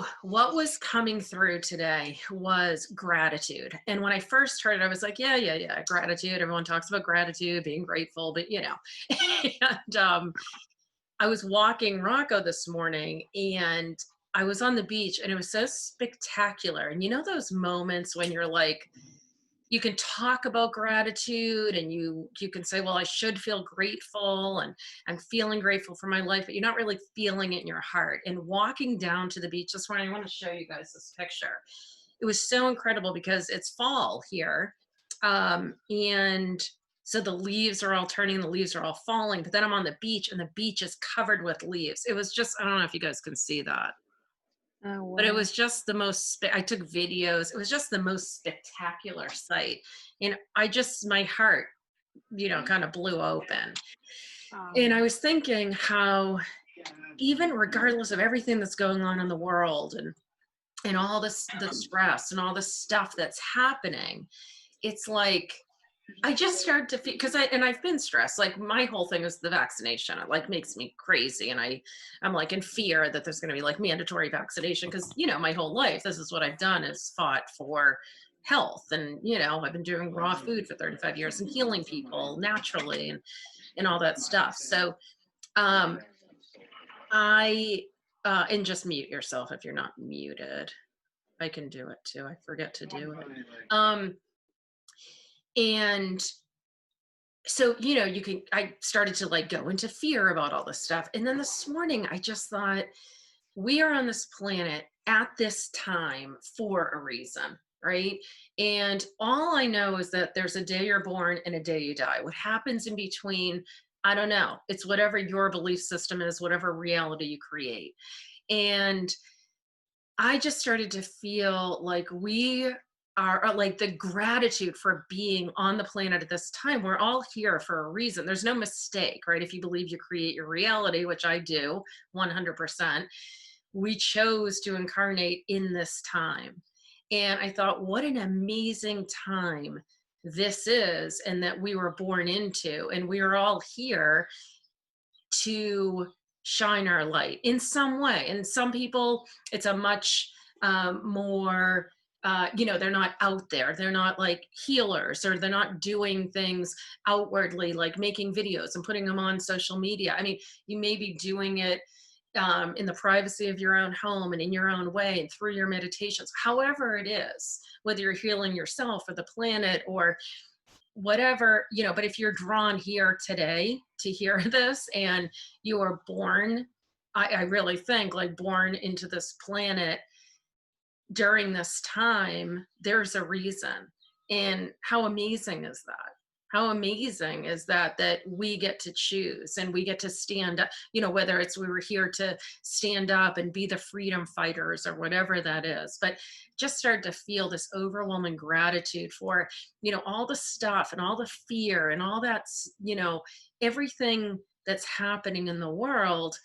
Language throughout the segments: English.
So what was coming through today was gratitude. And when I first heard it, I was like, yeah, gratitude. Everyone talks about gratitude, being grateful, but and I was walking Rocco this morning and I was on the beach and it was so spectacular. And you know those moments when you're like, you can talk about gratitude and you can say, well, I should feel grateful and I'm feeling grateful for my life, but you're not really feeling it in your heart. And walking down to the beach this morning, I want to show you guys this picture. It was so incredible because it's fall here. And so the leaves are all turning, the leaves are all falling, but then I'm on the beach and the beach is covered with leaves. It was just, I don't know if you guys can see that, Oh, but it wow. was just the most I took videos. It was just the most spectacular sight. And I just, my heart, kind of blew open. And Oh, I was thinking how even regardless of everything that's going on in the world and all this the stress and all the stuff that's happening, it's like I just started to feel because I've been stressed. Like my whole thing is the vaccination. It like makes me crazy, and I'm like in fear that there's going to be like mandatory vaccination because my whole life this is what I've done is fought for health, and I've been doing raw food for 35 years and healing people naturally and all that stuff. So um, I and just mute yourself if you're not muted. I can do it too. I forget to do it. And so I started to like go into fear about all this stuff, and then this morning I just thought we are on this planet at this time for a reason, right? And all I know is that there's a day you're born and a day you die. What happens in between, I don't know. It's whatever your belief system is, whatever reality you create. And I just started to feel like we are like the gratitude for being on the planet at this time. We're all here for a reason. There's no mistake, right? If you believe you create your reality, which I do 100%, we chose to incarnate in this time. And I thought, what an amazing time this is, and that we were born into. And we are all here to shine our light in some way. And some people, it's a much more, they're not out there. They're not like healers, or they're not doing things outwardly, like making videos and putting them on social media. I mean, you may be doing it in the privacy of your own home and in your own way and through your meditations, however it is, whether you're healing yourself or the planet or whatever, but if you're drawn here today to hear this and you are born, I really think like born into this planet during this time, there's a reason. And how amazing is that? How amazing is that we get to choose and we get to stand up, whether it's we were here to stand up and be the freedom fighters or whatever that is. But just start to feel this overwhelming gratitude for, all the stuff and all the fear and all that, everything that's happening in the world.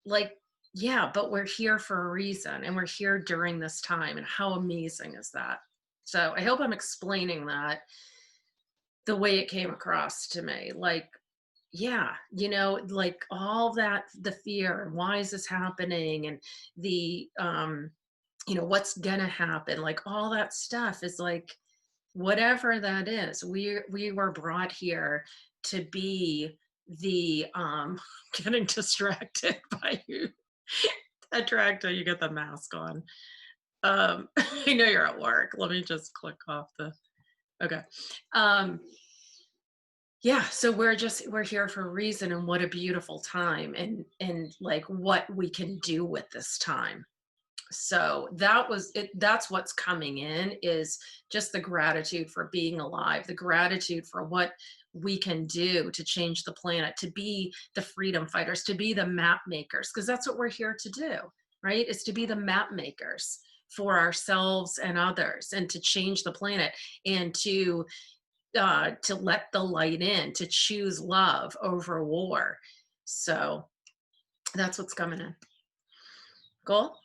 Like, yeah, but we're here for a reason and we're here during this time. And how amazing is that? So I hope I'm explaining that the way it came across to me. Like, yeah, like all that, the fear, and why is this happening? And the, what's gonna happen? Like all that stuff is like, whatever that is, we were brought here to be the, getting distracted by you. Attractor, you get the mask on. I know you're at work. Let me just click off the okay. Um, yeah, so we're here for a reason, and what a beautiful time, and like what we can do with this time. So that was it. That's what's coming in is just the gratitude for being alive, the gratitude for what we can do to change the planet, to be the freedom fighters, to be the map makers, because that's what we're here to do, right? Is to be the map makers for ourselves and others, and to change the planet, and to let the light in, to choose love over war. So that's what's coming in. Cool.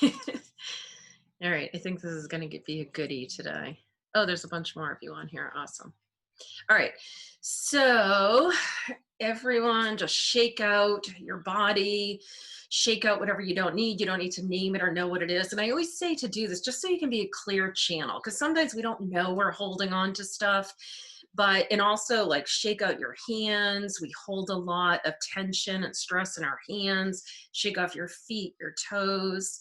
All right, I think this is going to be a goodie today. Oh, there's a bunch more of you on here. Awesome. All right, so everyone just shake out your body, shake out whatever you don't need. You don't need to name it or know what it is. And I always say to do this just so you can be a clear channel, because sometimes we don't know we're holding on to stuff. But, and also like shake out your hands. We hold a lot of tension and stress in our hands. Shake off your feet, your toes,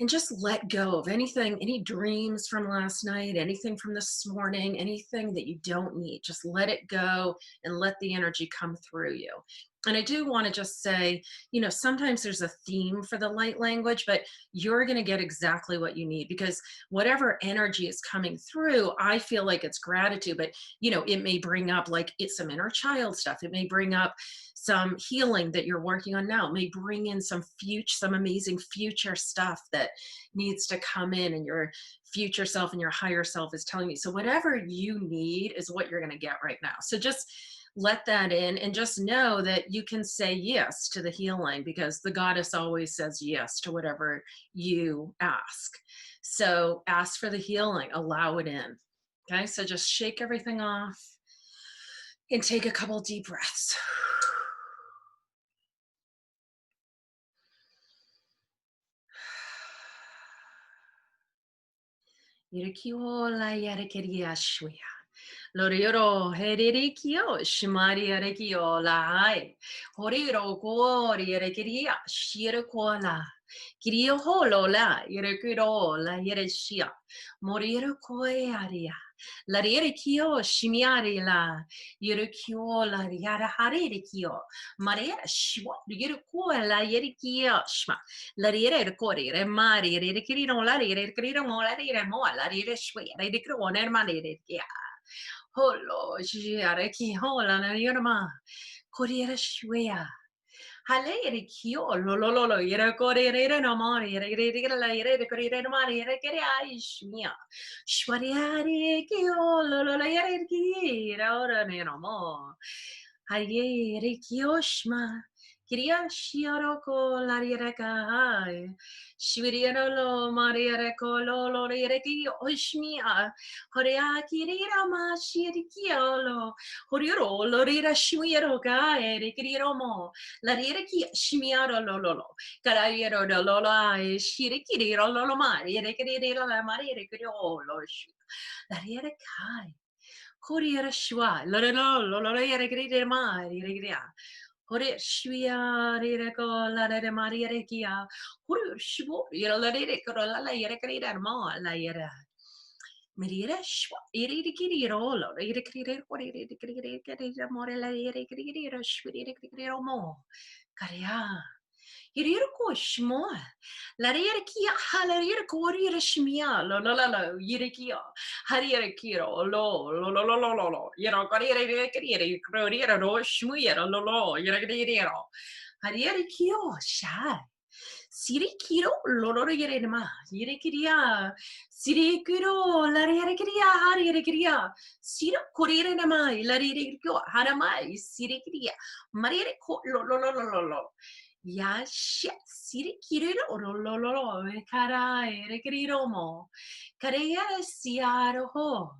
and just let go of anything, any dreams from last night, anything from this morning, anything that you don't need. Just let it go and let the energy come through you. And I do want to just say, sometimes there's a theme for the light language, but you're going to get exactly what you need, because whatever energy is coming through, I feel like it's gratitude, but it may bring up like it's some inner child stuff. It may bring up some healing that you're working on now. It may bring in some amazing future stuff that needs to come in, and your future self and your higher self is telling you. So whatever you need is what you're going to get right now. So just let that in, and just know that you can say yes to the healing, because the goddess always says yes to whatever you ask. So ask for the healing, allow it in. Okay, so just shake everything off and take a couple deep breaths. Yirikiola yarikeria shwea. Lorioro heririkio shimari yarekio lai. Horiro kori yarekeria shirakola. Kirio holo la yarekiro la yareshia. Moriro koyaria. La yarekio shimiari la. Yirikio la yaraharikio. Maria shwa. Yiriko la yarekia shma. La rire kori re mari re kirino la rire kirino la rire mo la rire shwe re dikro ne mari re kia. Holo shiare ki hola na yorma koriere shwea halere kio lo lo lo lo yere koriere no mari yere yere la yere koriere no mari yere kere ai shmia shwariare kio lo lo lo yere ki ora ne no mo hayere kio shma Kiria shiaro ko la yere kai shwiriero lo mari yere ko lo yere ki oshmia Horea kirira ma shirikiolo. Horioro lorira shimiero ga erikiro mo. La rira ki shimiaro lolo. Caraiero de lola e shirikiro lolo mari erikiro la mari erikiro lo. La rira kai. Horiera shwa. Lolo lolo erikiro mari erikiria. Hore shwia rira ko la rira mari erikia. Hore shwo. Yera la rira ko la erikiro mo la yera. Merire shwa irikiriro irikiriro irikiriro morela irikiriro shwirikiriro mo karia iriko shmo la irikia hala iriko irishmia lo irikia haririkiro lo iro karire irikiriro ro shmuira lo irikiriro haririkio sha Sirikiro lororo yerema yirikiria sirikiro la yirikiria hari yirikiria siro korire nama la yirikio haramai sirikiria marire ko lo ya shit sirikiro lo kara yirikiro mo kare siaro ho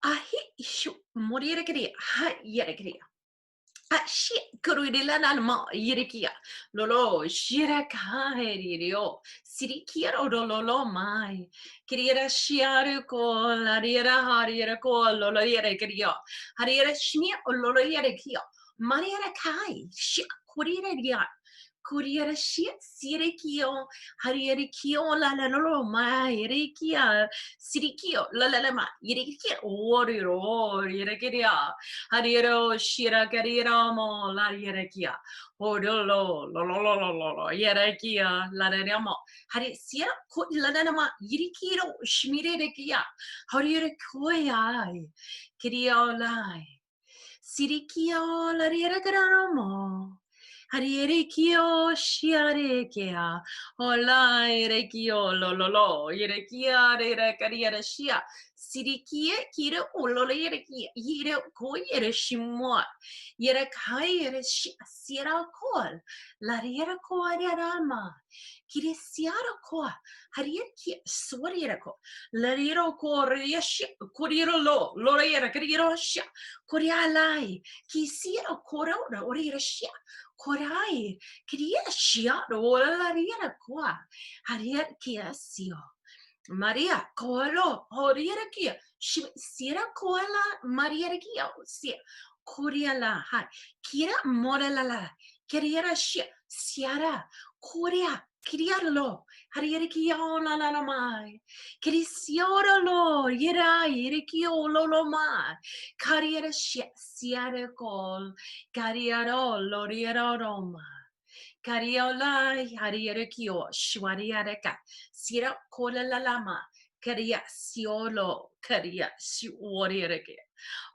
ahi ishu morire kiria ha yirikiria shit, kurudila ma yirikia. Lolo, shiraka heririo. Sirikia lolo mai. Kiriera shiaru ko, la riera hariera ko, lolo yerekia. Hariera shmia o lolo yerekia. Mariera kai, shit, kurira Kuriera shit, sirikio, harierikio, la lolo mai, yirikia. Sirikio, la ma, yirikia, warrior, yerekia. Hariero shira karira mo la yerekia. Hodolo lo yerekia la remo. Hari sia ko la nama yirikiro shmirekia. Hariere koya. Kirio lai. Sirikio la yerekia mo. Harierekio shiarekea. Hola erekio lo yerekia re kariera shia. Sirikia kira ulole yere ki yere ko yere shimwa. Yere kai yere sira kol. La yere ko arama. Kiri siara ko. Harier ki swariera ko. La yere ko riashi kuriero lo. Lora yere kuriero sha. Kurialai. Ki sira kora ora yere sha. Korai. Kiria shia ora la yere ko. Harier ki asio. Maria Coelho, Horierakia, Sierra Coela, Marierakia, Sia, Coriala, Hai, Kira Morella, Kiriera Shia, Sierra, Coria, Kirialo, Harierekia la mai, Kirisiora lo, Yera, Yerekio lolo mai, Cariera Shia, Sierra Col, Cariaro, Loriero Roma. Kariolai harierekio shwariareka sira kola lama karia siolo karia shwariereke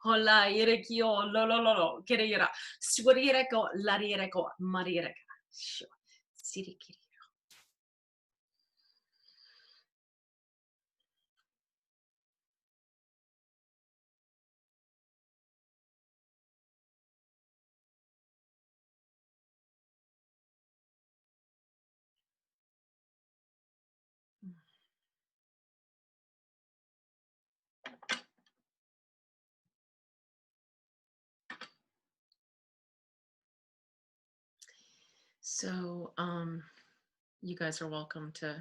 hola yerekio lololo karia shwariereko lariereko mariereka sirikiri. So you guys are welcome to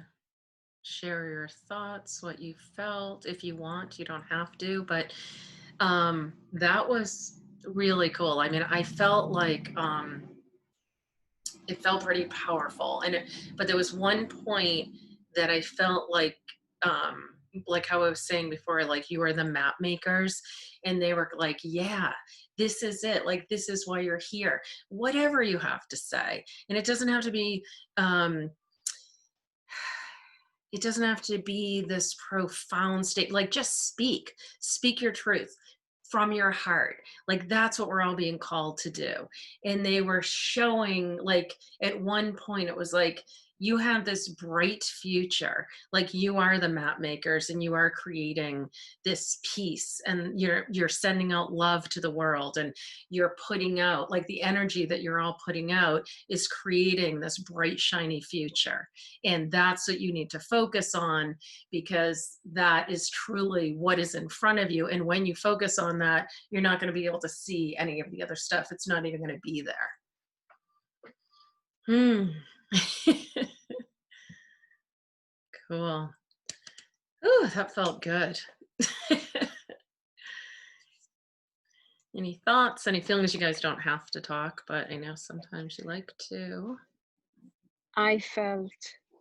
share your thoughts, what you felt. If you want, you don't have to, but that was really cool. I mean, I felt like it felt pretty powerful, but there was one point that I felt like how I was saying before, like you are the map makers, and they were like, yeah, this is it, like this is why you're here, whatever you have to say. And it doesn't have to be it doesn't have to be this profound state, like just speak your truth from your heart. Like that's what we're all being called to do. And they were showing, like at one point it was like, you have this bright future, like you are the map makers and you are creating this peace, and you're sending out love to the world, and you're putting out, like the energy that you're all putting out is creating this bright shiny future. And that's what you need to focus on, because that is truly what is in front of you. And when you focus on that, you're not going to be able to see any of the other stuff. It's not even going to be there. Cool. Ooh, that felt good. Any thoughts, any feelings? You guys don't have to talk, but I know sometimes you like to. I felt,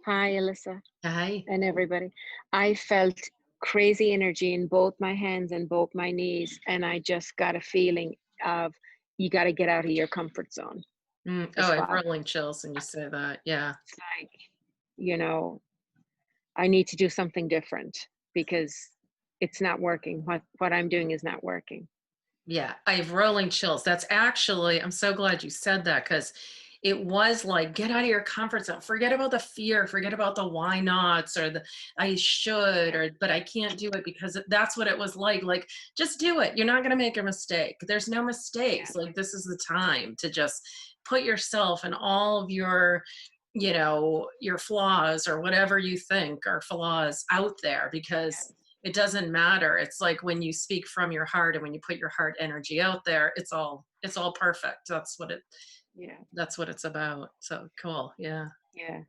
hi, Alyssa, Hi. and everybody. I felt crazy energy in both my hands and both my knees. And I just got a feeling of you got to get out of your comfort zone Oh, as I have well. rolling chills when you say that. Yeah. It's like, you know, I need to do something different because it's not working. What I'm doing is not working. Yeah, I have rolling chills. That's actually, I'm so glad you said that, because it was like, get out of your comfort zone. Forget about the fear, forget about the why nots or the I should, or but I can't do it, because that's what it was like. Like, just do it. You're not going to make a mistake. There's no mistakes. Like, this is the time to just put yourself and all of your, your flaws or whatever you think are flaws out there, because it doesn't matter. It's like when you speak from your heart and when you put your heart energy out there, it's all perfect. That's what it's about. So cool. Yeah. Yeah.